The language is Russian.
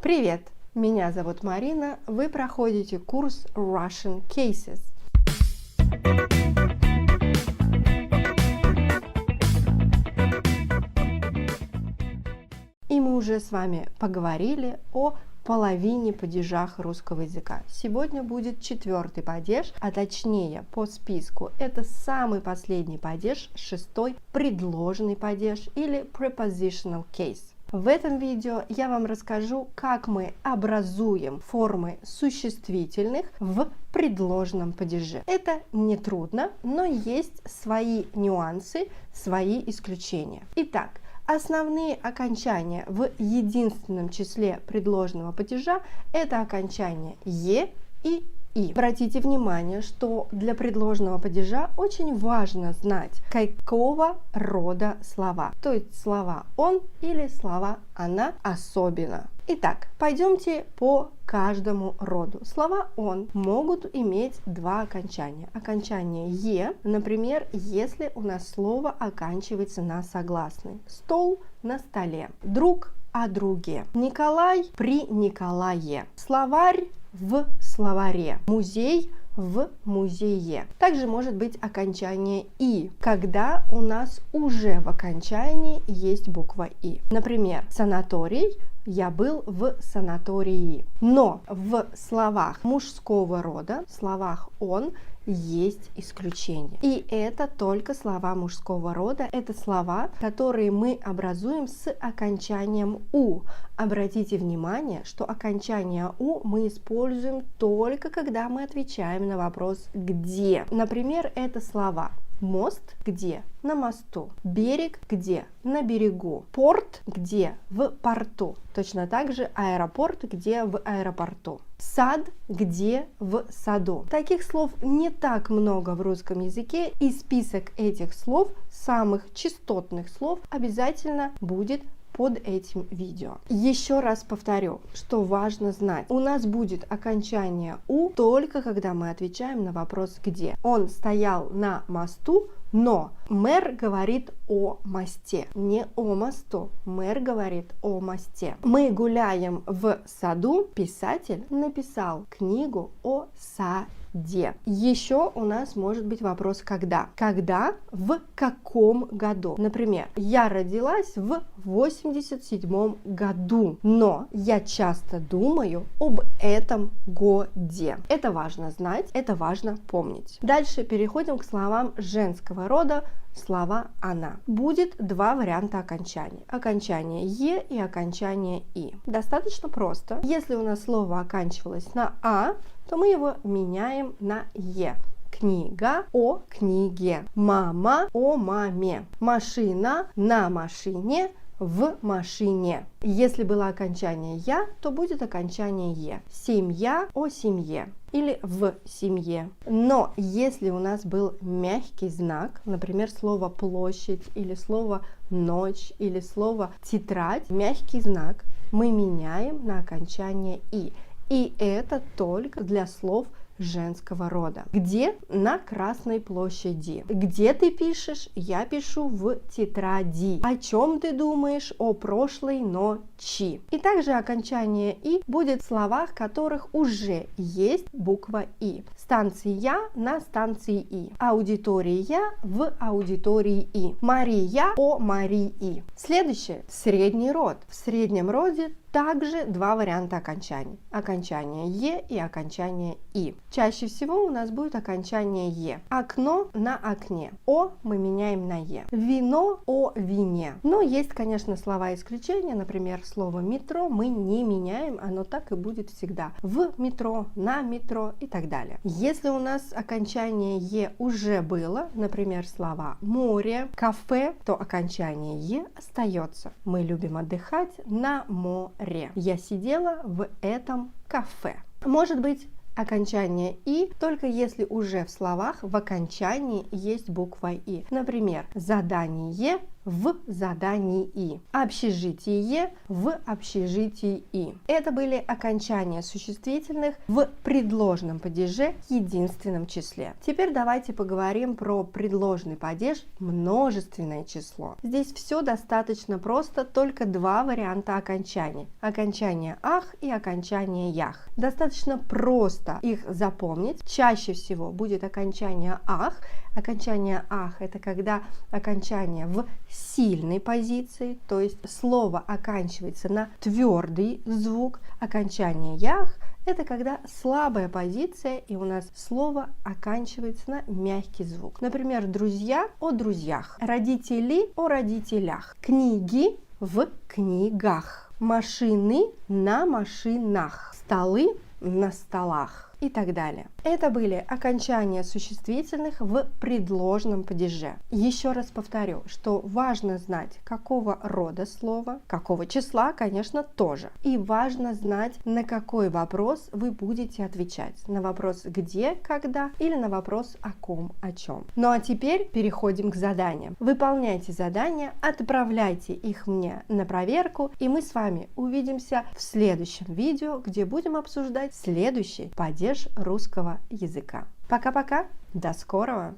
Привет! Меня зовут Марина, вы проходите курс Russian Cases. И мы уже с вами поговорили о половине падежах русского языка. Сегодня будет 4-й падеж, а точнее по списку это самый последний падеж, 6-й предложный падеж или prepositional case. В этом видео я вам расскажу, как мы образуем формы существительных в предложном падеже. Это не трудно, но есть свои нюансы, свои исключения. Итак, основные окончания в единственном числе предложного падежа это окончания «е» и «и». Обратите внимание, что для предложного падежа очень важно знать, какого рода слова. То есть слова «он» или слова «она» особенно. Итак, пойдемте по каждому роду. Слова «он» могут иметь два окончания. Окончание «е», например, если у нас слово оканчивается на согласный. Стол на столе. Друг о друге. Николай при Николае. Словарь в словаре. Музей в музее. Также может быть окончание «и», когда у нас уже в окончании есть буква «и». Например, санаторий. Я был в санатории. Но в словах мужского рода, в словах «он» есть исключение. И это только слова мужского рода. Это слова, которые мы образуем с окончанием «у». Обратите внимание, что окончание «у» мы используем только когда мы отвечаем на вопрос «где?». Например, это слова мост где? На мосту. Берег где? На берегу. Порт где? В порту. Точно так же аэропорт где? В аэропорту. Сад где? В саду. Таких слов не так много в русском языке, и список этих слов, самых частотных слов, обязательно будет под этим видео. Еще раз повторю, что важно знать. У нас будет окончание «у» только когда мы отвечаем на вопрос «где?». Он стоял на мосту, но мэр говорит о мосте, не о мосту. Мэр говорит о мосте. Мы гуляем в саду. Писатель написал книгу о саде. Еще у нас может быть вопрос «когда?». Когда? В каком году? Например, я родилась в 87 году, но я часто думаю об этом годе. Это важно знать, это важно помнить. Дальше переходим к словам женского рода. Слова «она». Будет два варианта окончания. Окончание «е» и окончание «и». Достаточно просто. Если у нас слово оканчивалось на «а», то мы его меняем на «е». Книга о книге. Мама о маме. Машина на машине. В машине. Если было окончание «я», то будет окончание «е». Семья о семье или в семье. Но если у нас был мягкий знак, например, слово «площадь» или слово «ночь» или слово «тетрадь», мягкий знак мы меняем на окончание «и». И это только для слов женского рода. Где? На Красной площади. Где ты пишешь? Я пишу в тетради. О чем ты думаешь? О прошлой ночи. И также окончание «и» будет в словах, в которых уже есть буква «и». Станция на станции «и». Аудитория в аудитории «и». Мария о Марии. Следующее. Средний род. В среднем роде также два варианта окончаний. Окончание «е» и окончание «и». Чаще всего у нас будет окончание «е». Окно на окне. «О» мы меняем на «е». Вино о вине. Но есть, конечно, слова исключения. Например, слово «метро» мы не меняем. Оно так и будет всегда. В метро, на метро и так далее. Если у нас окончание «е» уже было, например, слова «море», «кафе», то окончание «е» остается. Мы любим отдыхать на море. Я сидела в этом кафе. Может быть окончание «и», только если уже в словах в окончании есть буква «и». Например, задание в задании, общежитие в общежитии. Это были окончания существительных в предложном падеже единственном числе. Теперь давайте поговорим про предложный падеж множественное число. Здесь все достаточно просто, только два варианта окончаний. Окончание ах и окончание ях. Достаточно просто их запомнить. Чаще всего будет окончание ах. Окончание ах — это когда окончание в сильной позиции, то есть слово оканчивается на твердый звук. Окончание ях — это когда слабая позиция, и у нас слово оканчивается на мягкий звук. Например, друзья — о друзьях, родители — о родителях, книги — в книгах, машины — на машинах, столы — на столах и так далее. Это были окончания существительных в предложном падеже. Еще раз повторю, что важно знать, какого рода слово, какого числа, конечно, тоже. И важно знать, на какой вопрос вы будете отвечать. На вопрос где, когда или на вопрос о ком, о чем. Ну а теперь переходим к заданиям. Выполняйте задания, отправляйте их мне на проверку, и мы с вами увидимся в следующем видео, где будем обсуждать следующий падеж русского языка. Пока-пока, до скорого!